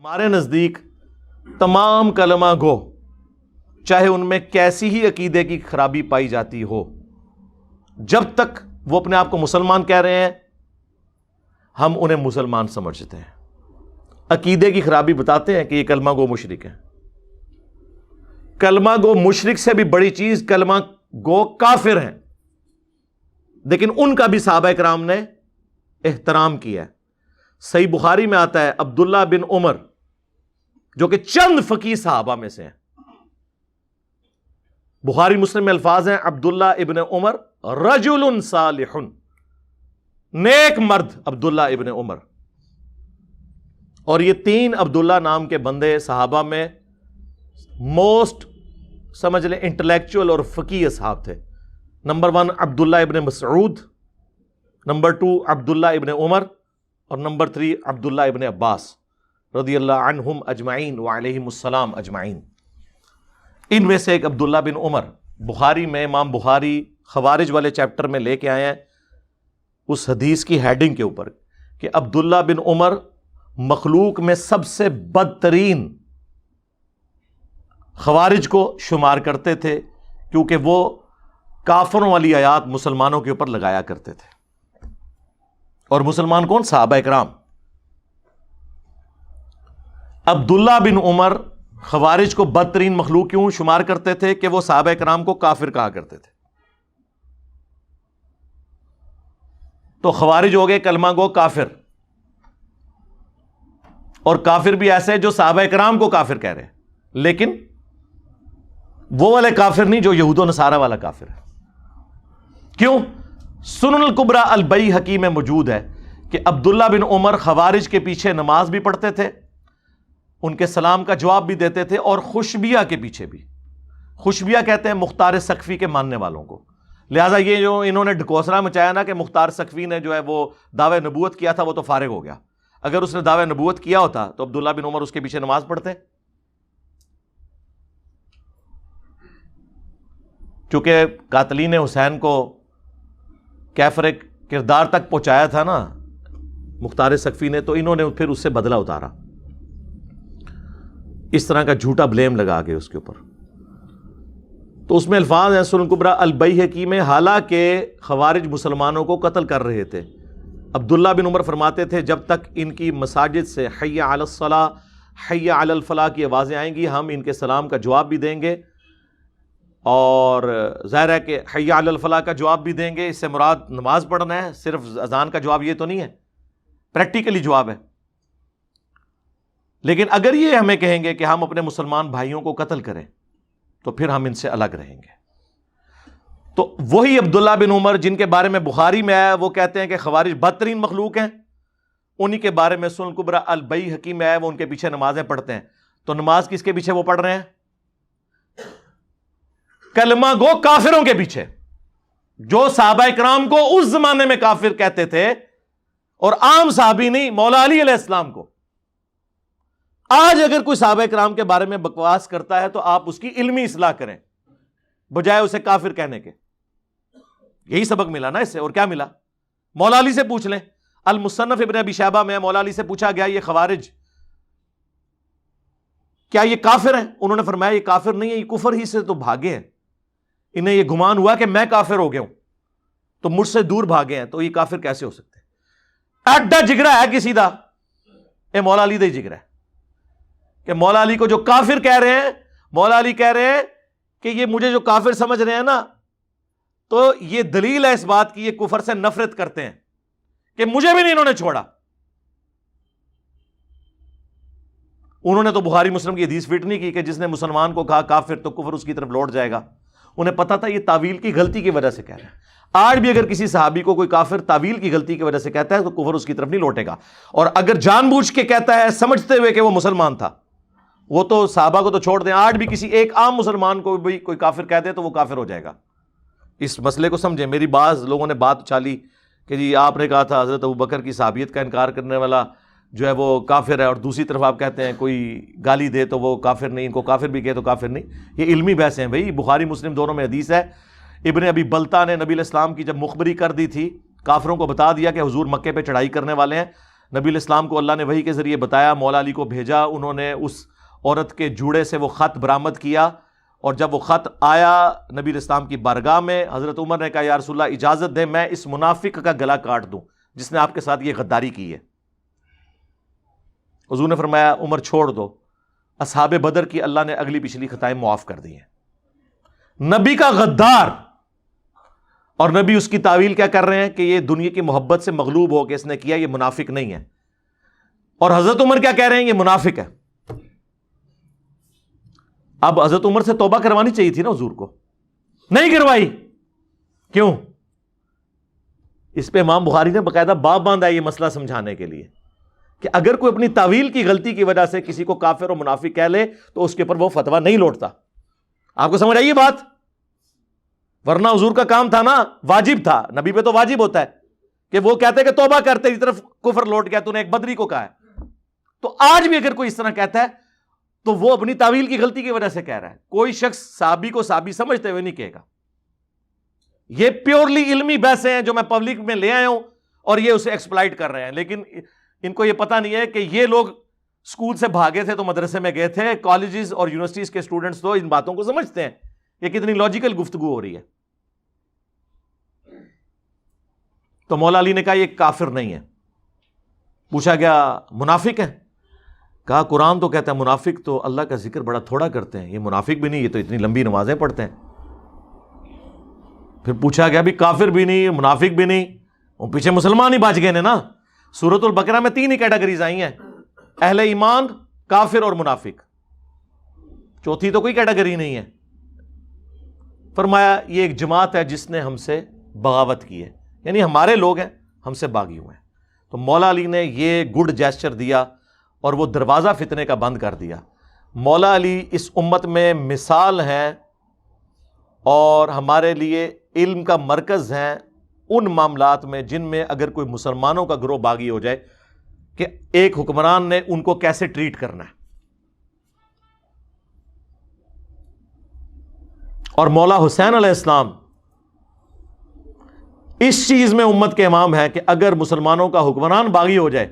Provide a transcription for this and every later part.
ہمارے نزدیک تمام کلمہ گو چاہے ان میں کیسی ہی عقیدے کی خرابی پائی جاتی ہو، جب تک وہ اپنے آپ کو مسلمان کہہ رہے ہیں ہم انہیں مسلمان سمجھتے ہیں۔ عقیدے کی خرابی بتاتے ہیں کہ یہ کلمہ گو مشرک ہیں۔ کلمہ گو مشرک سے بھی بڑی چیز کلمہ گو کافر ہیں، لیکن ان کا بھی صحابہ کرام نے احترام کیا ہے۔ صحیح بخاری میں آتا ہے عبداللہ بن عمر جو کہ چند فقیہ صحابہ میں سے ہیں، بخاری مسلم میں الفاظ ہیں عبداللہ ابن عمر رجل صالح، نیک مرد عبداللہ ابن عمر۔ اور یہ تین عبداللہ نام کے بندے صحابہ میں موسٹ سمجھ لیں انٹلیکچوئل اور فقیہ صحاب تھے۔ نمبر 1 عبداللہ ابن مسعود، نمبر 2 عبداللہ ابن عمر، اور نمبر 3 عبداللہ ابن عباس رضی اللہ عنہم اجمعین وعلیہم السلام اجمعین۔ ان میں سے ایک عبداللہ بن عمر بخاری میں امام بخاری خوارج والے چیپٹر میں لے کے آئے ہیں اس حدیث کی ہیڈنگ کے اوپر کہ عبداللہ بن عمر مخلوق میں سب سے بدترین خوارج کو شمار کرتے تھے، کیونکہ وہ کافروں والی آیات مسلمانوں کے اوپر لگایا کرتے تھے۔ اور مسلمان کون؟ صحابہ کرام۔ عبداللہ بن عمر خوارج کو بدترین مخلوق کیوں شمار کرتے تھے؟ کہ وہ صحابہ کرام کو کافر کہا کرتے تھے۔ تو خوارج ہو گئے کلمہ گو کافر، اور کافر بھی ایسے جو صحابہ کرام کو کافر کہہ رہے ہیں، لیکن وہ والے کافر نہیں جو یہود و نصارہ والا کافر ہے۔ کیوں؟ سنن الکبریٰ البیہقی میں موجود ہے کہ عبداللہ بن عمر خوارج کے پیچھے نماز بھی پڑھتے تھے، ان کے سلام کا جواب بھی دیتے تھے، اور خوشبیہ کے پیچھے بھی۔ خوشبیہ کہتے ہیں مختار سقفی کے ماننے والوں کو، لہٰذا یہ جو انہوں نے ڈھکوسلا مچایا نا کہ مختار سقفی نے جو ہے وہ دعوی نبوت کیا تھا، وہ تو فارغ ہو گیا۔ اگر اس نے دعوی نبوت کیا ہوتا تو عبداللہ بن عمر اس کے پیچھے نماز پڑھتے۔ چونکہ قاتلین حسین کو کیفر کردار تک پہنچایا تھا نا مختار سقفی نے، تو انہوں نے پھر اس سے بدلہ اتارا، اس طرح کا جھوٹا بلیم لگا کے اس کے اوپر۔ تو اس میں الفاظ ہیں سنن کبریٰ البیہقی میں، حالانکہ خوارج مسلمانوں کو قتل کر رہے تھے، عبداللہ بن عمر فرماتے تھے جب تک ان کی مساجد سے حی علی الصلاۃ حی علی الفلاح کی آوازیں آئیں گی ہم ان کے سلام کا جواب بھی دیں گے، اور ظاہر ہے کہ حی علی الفلاح کا جواب بھی دیں گے، اس سے مراد نماز پڑھنا ہے، صرف اذان کا جواب یہ تو نہیں ہے، پریکٹیکلی جواب ہے۔ لیکن اگر یہ ہمیں کہیں گے کہ ہم اپنے مسلمان بھائیوں کو قتل کریں تو پھر ہم ان سے الگ رہیں گے۔ تو وہی عبداللہ بن عمر جن کے بارے میں بخاری میں آیا وہ کہتے ہیں کہ خوارج بدترین مخلوق ہیں، انہی کے بارے میں سنن کبریٰ البیہقی میں آیا وہ ان کے پیچھے نمازیں پڑھتے ہیں۔ تو نماز کس کے پیچھے وہ پڑھ رہے ہیں؟ کلمہ گو کافروں کے پیچھے، جو صحابہ کرام کو اس زمانے میں کافر کہتے تھے، اور عام صحابی نہیں، مولا علی علیہ السلام کو۔ آج اگر کوئی صحابہ کرام کے بارے میں بکواس کرتا ہے تو آپ اس کی علمی اصلاح کریں بجائے اسے کافر کہنے کے۔ یہی سبق ملا نا اس سے، اور کیا ملا؟ مولا علی سے پوچھ لیں، المصنف ابن ابی شیبہ میں مولا علی سے پوچھا گیا یہ خوارج کیا یہ کافر ہیں؟ انہوں نے فرمایا یہ کافر نہیں ہے، یہ کفر ہی سے تو بھاگے ہیں، انہیں یہ گمان ہوا کہ میں کافر ہو گیا ہوں تو مجھ سے دور بھاگے ہیں، تو یہ کافر کیسے ہو سکتے ہیں؟ ایڈا جگرا ہے کسی دا، اے مولا علی دا ہی جگرا ہے کہ مولا علی کو جو کافر کہہ رہے ہیں، مولا علی کہہ رہے ہیں کہ یہ مجھے جو کافر سمجھ رہے ہیں نا، تو یہ دلیل ہے اس بات کی یہ کفر سے نفرت کرتے ہیں کہ مجھے بھی نہیں انہوں نے چھوڑا۔ انہوں نے تو بخاری مسلم کی حدیث فٹ نہیں کی کہ جس نے مسلمان کو کہا کافر تو کفر اس کی طرف لوٹ جائے گا۔ انہیں پتا تھا یہ تعویل کی غلطی کی وجہ سے کہہ رہے ہیں۔ آج بھی اگر کسی صحابی کو کوئی کافر تعویل کی غلطی کی وجہ سے کہتا ہے تو کفر اس کی طرف نہیں لوٹے گا، اور اگر جان بوجھ کے کہتا ہے سمجھتے ہوئے کہ وہ مسلمان تھا، وہ تو صحابہ کو تو چھوڑ دیں، آج بھی کسی ایک عام مسلمان کو بھی کوئی کافر کہہ دے تو وہ کافر ہو جائے گا۔ اس مسئلے کو سمجھیں۔ میری بعض لوگوں نے بات اچھالی کہ جی آپ نے کہا تھا حضرت ابوبکر کی صحابیت کا انکار کرنے والا جو ہے وہ کافر ہے، اور دوسری طرف آپ کہتے ہیں کوئی گالی دے تو وہ کافر نہیں، ان کو کافر بھی کہے تو کافر نہیں۔ یہ علمی بحثیں ہیں بھائی، بخاری مسلم دونوں میں حدیث ہے۔ ابن ابی بلتا نے نبی علیہ السلام کی جب مخبری کر دی تھی، کافروں کو بتا دیا کہ حضور مکے پہ چڑھائی کرنے والے ہیں، نبی علیہ السلام کو اللہ نے وحی کے ذریعے بتایا، مولا علی کو بھیجا، انہوں نے اس عورت کے جوڑے سے وہ خط برآمد کیا، اور جب وہ خط آیا نبی علیہ السلام کی بارگاہ میں، حضرت عمر نے کہا یا رسول اللہ اجازت دیں میں اس منافق کا گلا کاٹ دوں جس نے آپ کے ساتھ یہ غداری کی ہے۔ حضور نے فرمایا عمر چھوڑ دو، اصحاب بدر کی اللہ نے اگلی پچھلی خطائیں معاف کر دی ہیں۔ نبی کا غدار، اور نبی اس کی تعویل کیا کر رہے ہیں کہ یہ دنیا کی محبت سے مغلوب ہو کے اس نے کیا، یہ منافق نہیں ہے۔ اور حضرت عمر کیا کہہ رہے ہیں؟ یہ منافق ہے۔ اب حضرت عمر سے توبہ کروانی چاہیے تھی نا حضور کو، نہیں کروائی، کیوں؟ اس پہ امام بخاری نے باقاعدہ باب باندھا ہے یہ مسئلہ سمجھانے کے لیے کہ اگر کوئی اپنی تعویل کی غلطی کی وجہ سے کسی کو کافر اور منافق کہہ لے تو اس کے اوپر وہ فتویٰ نہیں لوٹتا۔ آپ کو سمجھ آئی یہ بات؟ ورنہ حضور کا کام تھا نا، واجب تھا، نبی پہ تو واجب ہوتا ہے کہ وہ کہتے کہ توبہ کرتے ہی طرف کفر لوٹ گیا، تو نے ایک بدری کو کہا ہے۔ تو آج بھی اگر کوئی اس طرح کہتا ہے تو وہ اپنی تعویل کی غلطی کی وجہ سے کہہ رہا ہے۔ کوئی شخص صحابی کو صحابی سمجھتے ہوئے نہیں کہے گا۔ یہ پیورلی علمی بحثیں ہیں جو میں پبلک میں لے آیا ہوں، اور یہ اسے ایکسپلائٹ کر رہے ہیں، لیکن ان کو یہ پتہ نہیں ہے کہ یہ لوگ اسکول سے بھاگے تھے تو مدرسے میں گئے تھے، کالجز اور یونیورسٹیز کے اسٹوڈنٹس تو ان باتوں کو سمجھتے ہیں۔ یہ کتنی لاجیکل گفتگو ہو رہی ہے۔ تو مولا علی نے کہا یہ کافر نہیں ہے۔ پوچھا گیا منافق ہے؟ کہا قرآن تو کہتا ہے منافق تو اللہ کا ذکر بڑا تھوڑا کرتے ہیں، یہ منافق بھی نہیں، یہ تو اتنی لمبی نمازیں پڑھتے ہیں۔ پھر پوچھا گیا بھی کافر بھی نہیں منافق بھی نہیں، وہ پیچھے مسلمان ہی بچ گئے نا۔ سورۃ البقرہ میں 3 ہی کیٹیگریز آئی ہیں، اہل ایمان، کافر اور منافق، چوتھی تو کوئی کیٹیگری نہیں ہے۔ فرمایا یہ ایک جماعت ہے جس نے ہم سے بغاوت کی ہے، یعنی ہمارے لوگ ہیں، ہم سے باغی ہوئے ہیں۔ تو مولا علی نے یہ گڈ جیسچر دیا اور وہ دروازہ فتنے کا بند کر دیا۔ مولا علی اس امت میں مثال ہیں اور ہمارے لیے علم کا مرکز ہیں ان معاملات میں جن میں اگر کوئی مسلمانوں کا گروہ باغی ہو جائے کہ ایک حکمران نے ان کو کیسے ٹریٹ کرنا ہے۔ اور مولا حسین علیہ السلام اس چیز میں امت کے امام ہے کہ اگر مسلمانوں کا حکمران باغی ہو جائے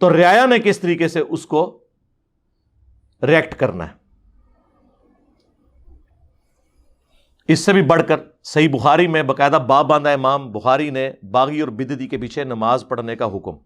تو رعایا نے کس طریقے سے اس کو ریئیکٹ کرنا ہے۔ اس سے بھی بڑھ کر صحیح بخاری میں باقاعدہ باب باندھا امام بخاری نے باغی اور بدعتی کے پیچھے نماز پڑھنے کا حکم۔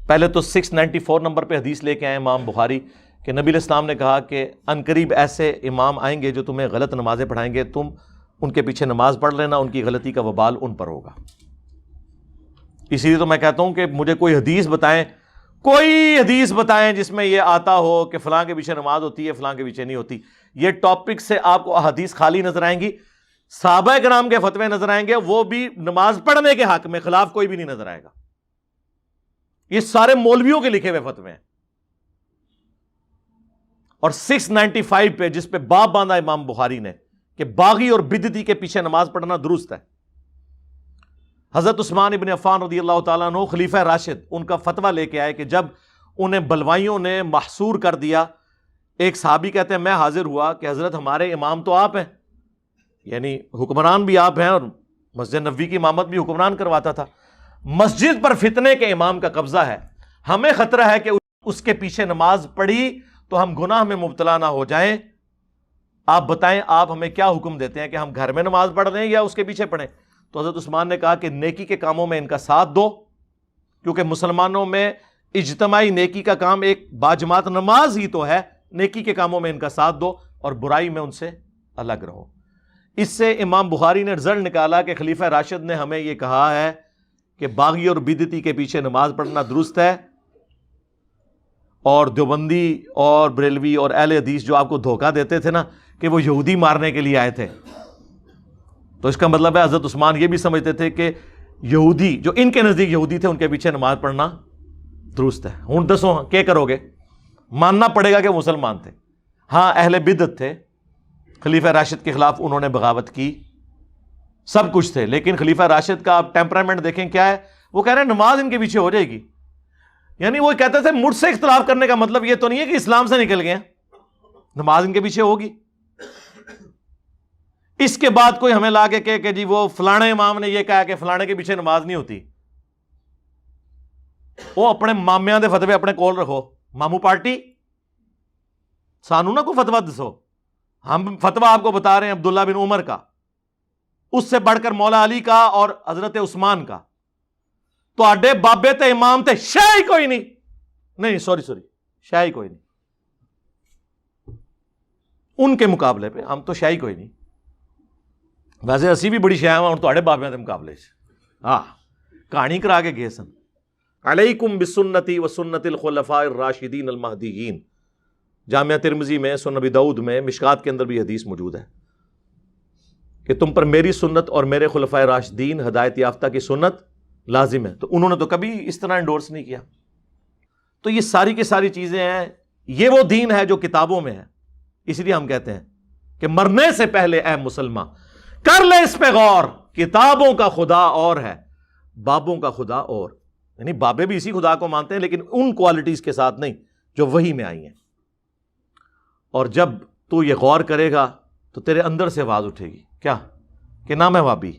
پہلے تو 694 نمبر پہ حدیث لے کے آئے امام بخاری کہ نبی علیہ السلام نے کہا کہ عنقریب ایسے امام آئیں گے جو تمہیں غلط نمازیں پڑھائیں گے، تم ان کے پیچھے نماز پڑھ لینا، ان کی غلطی کا وبال ان پر ہوگا۔ اسی لیے تو میں کہتا ہوں کہ مجھے کوئی حدیث بتائیں، کوئی حدیث بتائیں جس میں یہ آتا ہو کہ فلاں کے پیچھے نماز ہوتی ہے، فلاں کے پیچھے نہیں ہوتی۔ یہ ٹاپک سے آپ کو حدیث خالی نظر آئیں گی، صحابہ کرام کے فتوے نظر آئیں گے، وہ بھی نماز پڑھنے کے حق میں، خلاف کوئی بھی نہیں نظر آئے گا۔ یہ سارے مولویوں کے لکھے ہوئے فتوے ہیں۔ اور 695 پہ جس پہ باب باندھا امام بخاری نے کہ باغی اور بدعتی کے پیچھے نماز پڑھنا درست ہے، حضرت عثمان ابن عفان رضی اللہ تعالیٰ عنہ خلیفہ راشد ان کا فتویٰ لے کے آئے کہ جب انہیں بلوائیوں نے محصور کر دیا، ایک صحابی کہتے ہیں میں حاضر ہوا کہ حضرت ہمارے امام تو آپ ہیں، یعنی حکمران بھی آپ ہیں، اور مسجد نبوی کی امامت بھی حکمران کرواتا تھا، مسجد پر فتنے کے امام کا قبضہ ہے، ہمیں خطرہ ہے کہ اس کے پیچھے نماز پڑھی تو ہم گناہ میں مبتلا نہ ہو جائیں، آپ بتائیں آپ ہمیں کیا حکم دیتے ہیں کہ ہم گھر میں نماز پڑھ لیں یا اس کے پیچھے پڑھیں؟ تو حضرت عثمان نے کہا کہ نیکی کے کاموں میں ان کا ساتھ دو، کیونکہ مسلمانوں میں اجتماعی نیکی کا کام ایک باجماعت نماز ہی تو ہے، نیکی کے کاموں میں ان کا ساتھ دو اور برائی میں ان سے الگ رہو۔ اس سے امام بخاری نے رزلٹ نکالا کہ خلیفہ راشد نے ہمیں یہ کہا ہے کہ باغی اور بدعتی کے پیچھے نماز پڑھنا درست ہے، اور دیوبندی اور بریلوی اور اہل حدیث جو آپ کو دھوکہ دیتے تھے نا کہ وہ یہودی مارنے کے لیے آئے تھے، تو اس کا مطلب ہے حضرت عثمان یہ بھی سمجھتے تھے کہ یہودی جو ان کے نزدیک یہودی تھے ان کے پیچھے نماز پڑھنا درست ہے۔ ہوں دسو کیا کرو گے؟ ماننا پڑے گا کہ مسلمان تھے، ہاں اہل بدعت تھے، خلیفہ راشد کے خلاف انہوں نے بغاوت کی، سب کچھ تھے، لیکن خلیفہ راشد کا آپ ٹیمپرامنٹ دیکھیں کیا ہے، وہ کہہ رہے ہیں نماز ان کے پیچھے ہو جائے گی، یعنی وہ کہتے تھے مجھ سے اختلاف کرنے کا مطلب یہ تو نہیں ہے کہ اسلام سے نکل گئے، نماز ان کے پیچھے ہوگی۔ اس کے بعد کوئی ہمیں لا کے کہ جی وہ فلانے امام نے یہ کہا کہ فلانے کے پیچھے نماز نہیں ہوتی، وہ اپنے مامیاں دے فتوے اپنے کول رکھو، مامو پارٹی سانو نہ کوئی فتوا دسو، ہم فتوا آپ کو بتا رہے ہیں عبداللہ بن عمر کا، اس سے بڑھ کر مولا علی کا اور حضرت عثمان کا، تو آڈے بابے تے امام تے شاہی کوئی نہیں سوری شاہی کوئی نہیں، ان کے مقابلے پہ ہم تو شاہی کوئی نہیں، ویسے اسی بھی بڑی شاہ ہوں تھوڑے بابے دے مقابلے ہاں کہانی کرا کے گئے سن۔ علیکم بسنتی و سنت الخلفاء الراشدین المہدیین، جامعہ ترمذی میں، سنن ابی داؤد میں، مشکات کے اندر بھی حدیث موجود ہے کہ تم پر میری سنت اور میرے خلفائے راشدین ہدایت یافتہ کی سنت لازم ہے، تو انہوں نے تو کبھی اس طرح انڈورس نہیں کیا۔ تو یہ ساری کی ساری چیزیں ہیں، یہ وہ دین ہے جو کتابوں میں ہے، اس لیے ہم کہتے ہیں کہ مرنے سے پہلے اے مسلمان کر لے اس پہ غور، کتابوں کا خدا اور ہے، بابوں کا خدا اور، یعنی بابے بھی اسی خدا کو مانتے ہیں لیکن ان کوالٹیز کے ساتھ نہیں جو وحی میں آئی ہیں۔ اور جب تو یہ غور کرے گا تو تیرے اندر سے آواز اٹھے گی، کیا کہ نہ میں وابی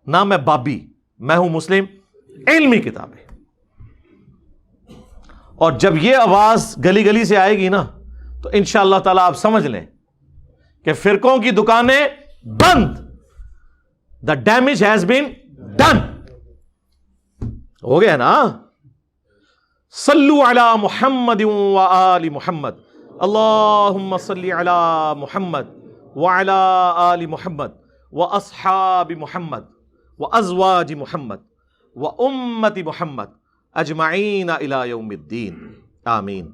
نہ میں بابی، میں ہوں مسلم علمی کتابیں۔ اور جب یہ آواز گلی گلی سے آئے گی نا تو انشاءاللہ تعالی آپ سمجھ لیں کہ فرقوں کی دکانیں بند، the damage has been done, ہو گیا نا۔ صلو علی محمد و آل محمد، اللہم صلی علی محمد وعلی آل محمد واصحاب محمد وازواج محمد وامت محمد اجمعین الی یوم الدین، آمین۔